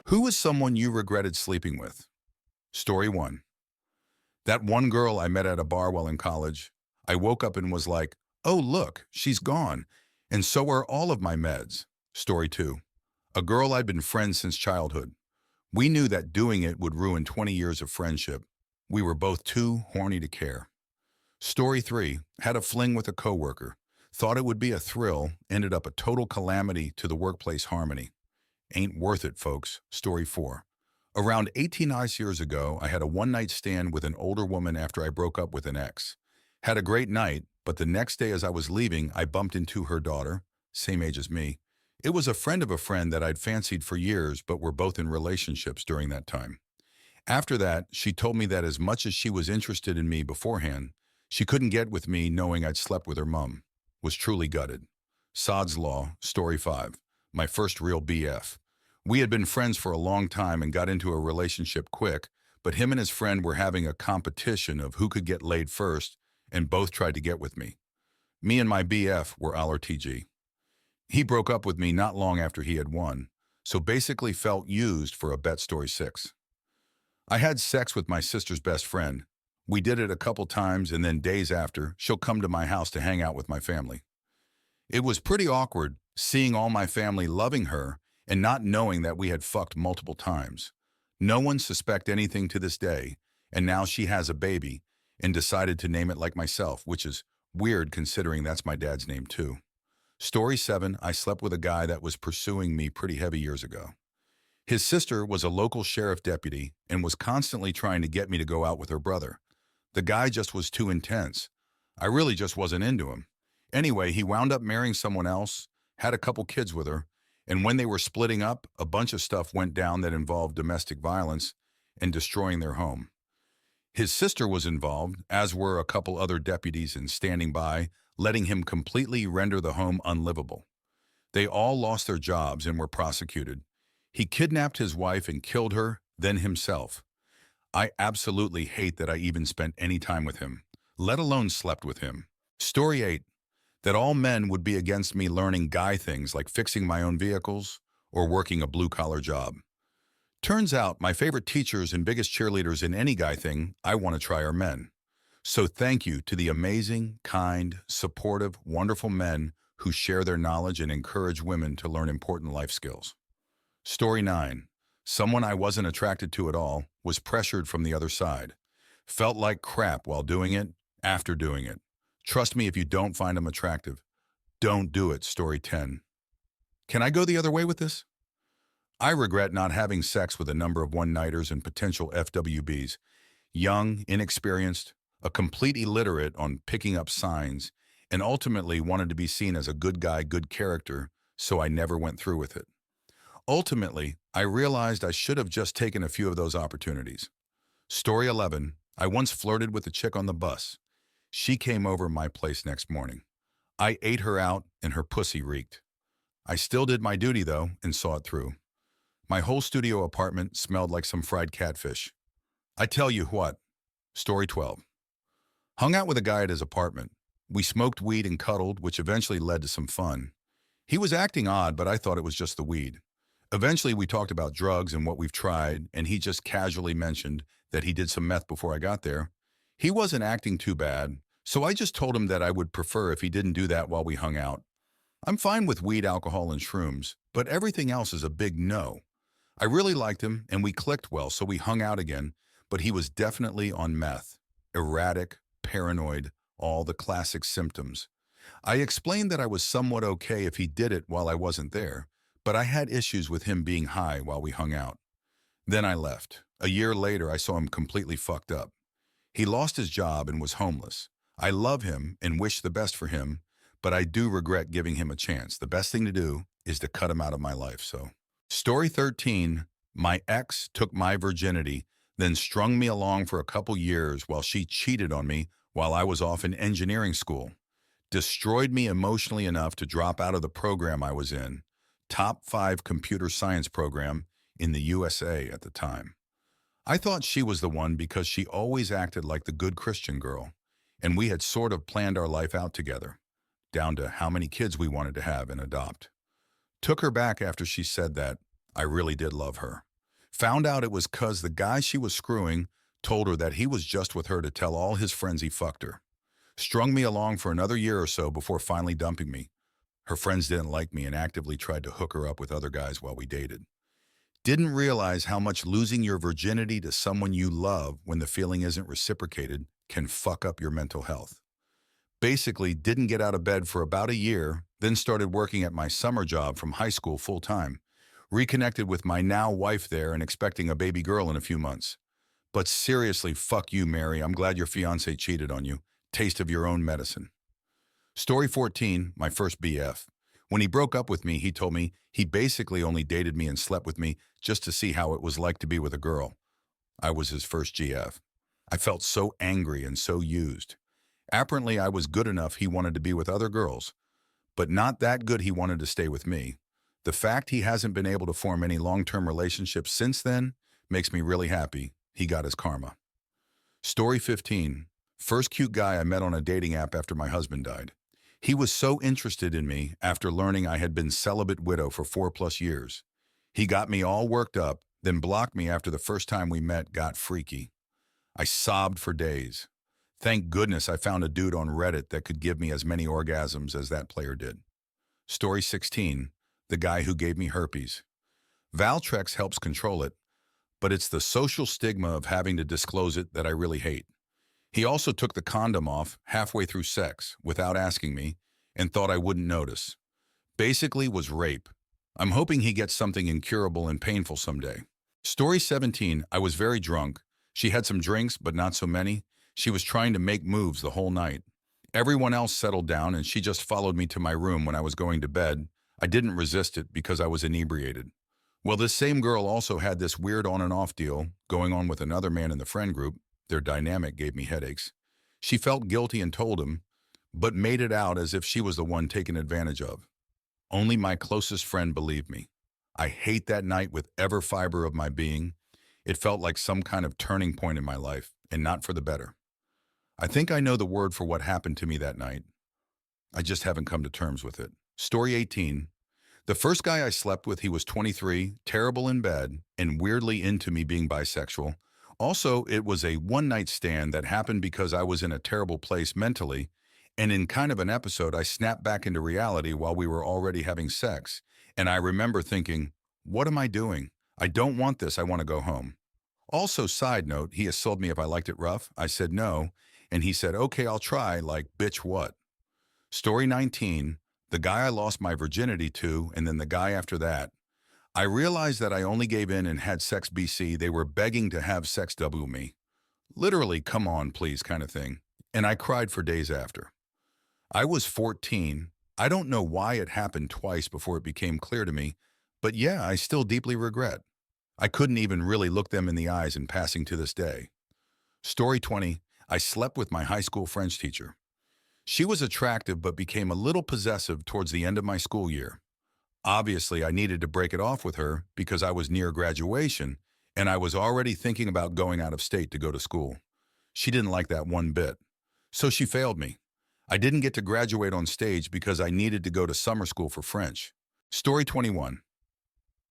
Who is someone you regretted sleeping with? Story 1. That one girl I met at a bar while in college. I woke up and was like, oh, look, she's gone. And so are all of my meds. Story 2. A girl I'd been friends since childhood. We knew that doing it would ruin 20 years of friendship. We were both too horny to care. Story 3. Had a fling with a coworker. Thought it would be a thrill, ended up a total calamity to the workplace harmony. Ain't worth it, folks. Story 4. Around 18 ice years ago, I had a one-night stand with an older woman after I broke up with an ex. Had a great night, but the next day as I was leaving, I bumped into her daughter, same age as me. It was a friend of a friend that I'd fancied for years, but were both in relationships during that time. After that, she told me that as much as she was interested in me beforehand, she couldn't get with me knowing I'd slept with her mom. Was truly gutted. Sod's Law, Story 5. My first real BF. We had been friends for a long time and got into a relationship quick, but him and his friend were having a competition of who could get laid first, and both tried to get with me. Me and my BF were LRTG. He broke up with me not long after he had won, so basically felt used for a bet. Story 6. I had sex with my sister's best friend. We did it a couple times, and then days after, she'll come to my house to hang out with my family. It was pretty awkward seeing all my family loving her and not knowing that we had fucked multiple times. No one suspect anything to this day, and now she has a baby and decided to name it like myself, which is weird considering that's my dad's name too. Story 7. I slept with a guy that was pursuing me pretty heavy years ago. His sister was a local sheriff deputy and was constantly trying to get me to go out with her brother. The guy just was too intense. I really just wasn't into him. Anyway, he wound up marrying someone else, had a couple kids with her, and when they were splitting up, a bunch of stuff went down that involved domestic violence and destroying their home. His sister was involved, as were a couple other deputies, in standing by, letting him completely render the home unlivable. They all lost their jobs and were prosecuted. He kidnapped his wife and killed her, then himself. I absolutely hate that I even spent any time with him, let alone slept with him. Story 8. That all men would be against me learning guy things like fixing my own vehicles or working a blue-collar job. Turns out my favorite teachers and biggest cheerleaders in any guy thing I want to try are men. So thank you to the amazing, kind, supportive, wonderful men who share their knowledge and encourage women to learn important life skills. Story 9. Someone I wasn't attracted to at all was pressured from the other side. Felt like crap while doing it, after doing it. Trust me if you don't find them attractive. Don't do it. Story 10. Can I go the other way with this? I regret not having sex with a number of one-nighters and potential FWBs. Young, inexperienced, a complete illiterate on picking up signs, and ultimately wanted to be seen as a good guy, good character, so I never went through with it. Ultimately, I realized I should have just taken a few of those opportunities. Story 11. I once flirted with a chick on the bus. She came over my place next morning. I ate her out and her pussy reeked. I still did my duty though and saw it through. My whole studio apartment smelled like some fried catfish. I tell you what. Story 12. Hung out with a guy at his apartment. We smoked weed and cuddled, which eventually led to some fun. He was acting odd, but I thought it was just the weed. Eventually we talked about drugs and what we've tried, and he just casually mentioned that he did some meth before I got there. He wasn't acting too bad, so I just told him that I would prefer if he didn't do that while we hung out. I'm fine with weed, alcohol, and shrooms, but everything else is a big no. I really liked him, and we clicked well, so we hung out again, but he was definitely on meth. Erratic, paranoid, all the classic symptoms. I explained that I was somewhat okay if he did it while I wasn't there, but I had issues with him being high while we hung out. Then I left. A year later, I saw him completely fucked up. He lost his job and was homeless. I love him and wish the best for him, but I do regret giving him a chance. The best thing to do is to cut him out of my life, so. Story 13. My ex took my virginity, then strung me along for a couple years while she cheated on me while I was off in engineering school. Destroyed me emotionally enough to drop out of the program I was in. Top 5 computer science program in the USA at the time. I thought she was the one because she always acted like the good Christian girl, and we had sort of planned our life out together, down to how many kids we wanted to have and adopt. Took her back after she said that. I really did love her. Found out it was 'cause the guy she was screwing told her that he was just with her to tell all his friends he fucked her. Strung me along for another year or so before finally dumping me. Her friends didn't like me and actively tried to hook her up with other guys while we dated. Didn't realize how much losing your virginity to someone you love when the feeling isn't reciprocated can fuck up your mental health. Basically, didn't get out of bed for about a year, then started working at my summer job from high school full-time. Reconnected with my now wife there and expecting a baby girl in a few months. But seriously, fuck you, Mary. I'm glad your fiance cheated on you. Taste of your own medicine. Story 14, my first BF. When he broke up with me, he told me he basically only dated me and slept with me just to see how it was like to be with a girl. I was his first GF. I felt so angry and so used. Apparently, I was good enough he wanted to be with other girls, but not that good he wanted to stay with me. The fact he hasn't been able to form any long-term relationships since then makes me really happy he got his karma. Story 15. First cute guy I met on a dating app after my husband died. He was so interested in me after learning I had been celibate widow for 4+ years. He got me all worked up, then blocked me after the first time we met got freaky. I sobbed for days. Thank goodness I found a dude on Reddit that could give me as many orgasms as that player did. Story 16. The guy who gave me herpes. Valtrex helps control it, but it's the social stigma of having to disclose it that I really hate. He also took the condom off halfway through sex without asking me and thought I wouldn't notice. Basically was rape. I'm hoping he gets something incurable and painful someday. Story 17. I was very drunk. She had some drinks, but not so many. She was trying to make moves the whole night. Everyone else settled down and she just followed me to my room when I was going to bed. I didn't resist it because I was inebriated. Well, this same girl also had this weird on and off deal going on with another man in the friend group. Their dynamic gave me headaches. She felt guilty and told him, but made it out as if she was the one taken advantage of. Only my closest friend believed me. I hate that night with every fiber of my being. It felt like some kind of turning point in my life, and not for the better. I think I know the word for what happened to me that night. I just haven't come to terms with it. Story 18. The first guy I slept with, he was 23, terrible in bed, and weirdly into me being bisexual. Also, it was a one-night stand that happened because I was in a terrible place mentally, and in kind of an episode, I snapped back into reality while we were already having sex, and I remember thinking, what am I doing? I don't want this, I want to go home. Also, side note, he assaulted me if I liked it rough. I said no, and he said, okay, I'll try, like, bitch, what? Story 19, the guy I lost my virginity to, and then the guy after that. I realized that I only gave in and had sex BC. They were begging to have sex W me. Literally, come on, please, kind of thing. And I cried for days after. I was 14. I don't know why it happened twice before it became clear to me, but yeah, I still deeply regret. I couldn't even really look them in the eyes in passing to this day. Story 20, I slept with my high school French teacher. She was attractive but became a little possessive towards the end of my school year. Obviously, I needed to break it off with her because I was near graduation and I was already thinking about going out of state to go to school. She didn't like that one bit. So she failed me. I didn't get to graduate on stage because I needed to go to summer school for French. Story 21.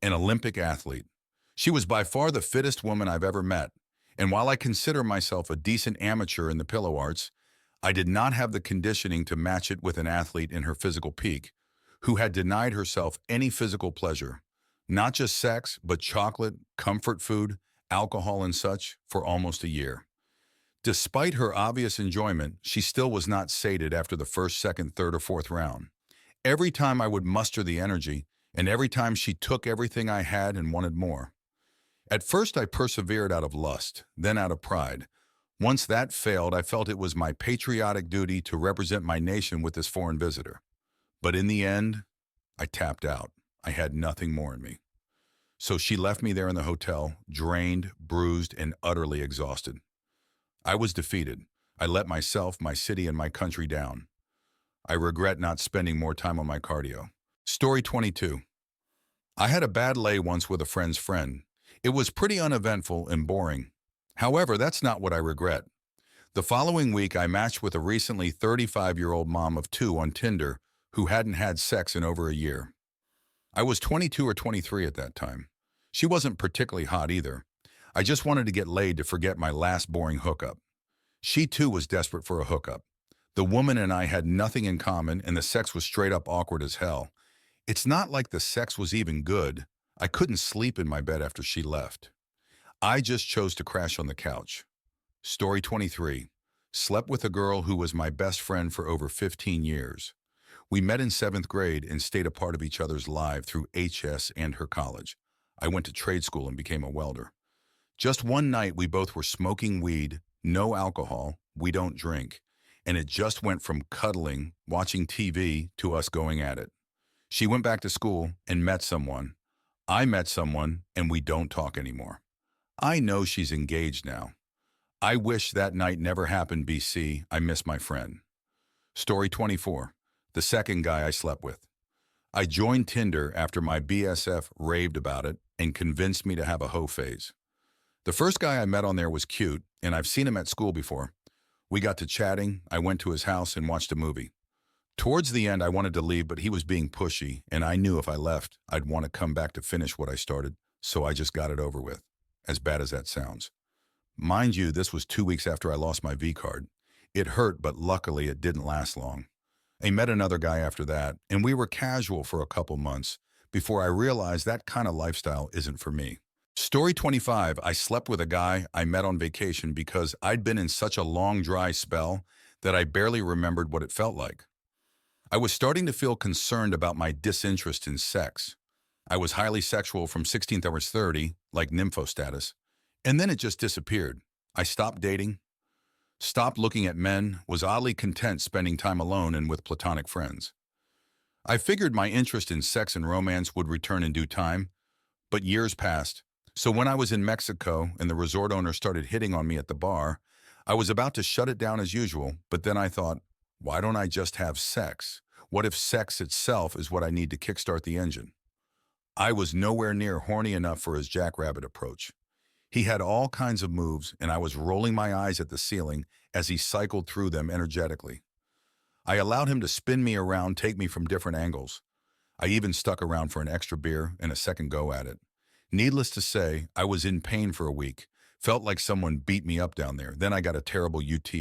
An Olympic athlete. She was by far the fittest woman I've ever met, and while I consider myself a decent amateur in the pillow arts, I did not have the conditioning to match it with an athlete in her physical peak, who had denied herself any physical pleasure, not just sex, but chocolate, comfort food, alcohol and such, for almost a year. Despite her obvious enjoyment, she still was not sated after the first, second, third, or fourth round. Every time I would muster the energy, and every time she took everything I had and wanted more. At first I persevered out of lust, then out of pride. Once that failed, I felt it was my patriotic duty to represent my nation with this foreign visitor. But in the end, I tapped out. I had nothing more in me. So she left me there in the hotel, drained, bruised, and utterly exhausted. I was defeated. I let myself, my city, and my country down. I regret not spending more time on my cardio. Story 22. I had a bad lay once with a friend's friend. It was pretty uneventful and boring. However, that's not what I regret. The following week, I matched with a recently 35-year-old mom of 2 on Tinder who hadn't had sex in over a year. I was 22 or 23 at that time. She wasn't particularly hot either. I just wanted to get laid to forget my last boring hookup. She too was desperate for a hookup. The woman and I had nothing in common, and the sex was straight up awkward as hell. It's not like the sex was even good. I couldn't sleep in my bed after she left. I just chose to crash on the couch. Story 23. Slept with a girl who was my best friend for over 15 years. We met in 7th grade and stayed a part of each other's life through HS and her college. I went to trade school and became a welder. Just one night, we both were smoking weed, no alcohol, we don't drink, and it just went from cuddling, watching TV, to us going at it. She went back to school and met someone. I met someone, and we don't talk anymore. I know she's engaged now. I wish that night never happened, BC. I miss my friend. Story 24. The second guy I slept with. I joined Tinder after my BSF raved about it and convinced me to have a hoe phase. The first guy I met on there was cute, and I've seen him at school before. We got to chatting, I went to his house and watched a movie. Towards the end, I wanted to leave, but he was being pushy, and I knew if I left, I'd want to come back to finish what I started, so I just got it over with, as bad as that sounds. Mind you, this was 2 weeks after I lost my V card. It hurt, but luckily it didn't last long. I met another guy after that, and we were casual for a couple months before I realized that kind of lifestyle isn't for me. Story 25, I slept with a guy I met on vacation because I'd been in such a long dry spell that I barely remembered what it felt like. I was starting to feel concerned about my disinterest in sex. I was highly sexual from 16th I was 30, like nympho status, and then it just disappeared. I stopped dating, stopped looking at men, was oddly content spending time alone and with platonic friends. I figured my interest in sex and romance would return in due time, but years passed. So when I was in Mexico and the resort owner started hitting on me at the bar, I was about to shut it down as usual, but then I thought, why don't I just have sex? What if sex itself is what I need to kickstart the engine? I was nowhere near horny enough for his jackrabbit approach. He had all kinds of moves, and I was rolling my eyes at the ceiling as he cycled through them energetically. I allowed him to spin me around, take me from different angles. I even stuck around for an extra beer and a second go at it. Needless to say, I was in pain for a week. Felt like someone beat me up down there. Then I got a terrible UTI.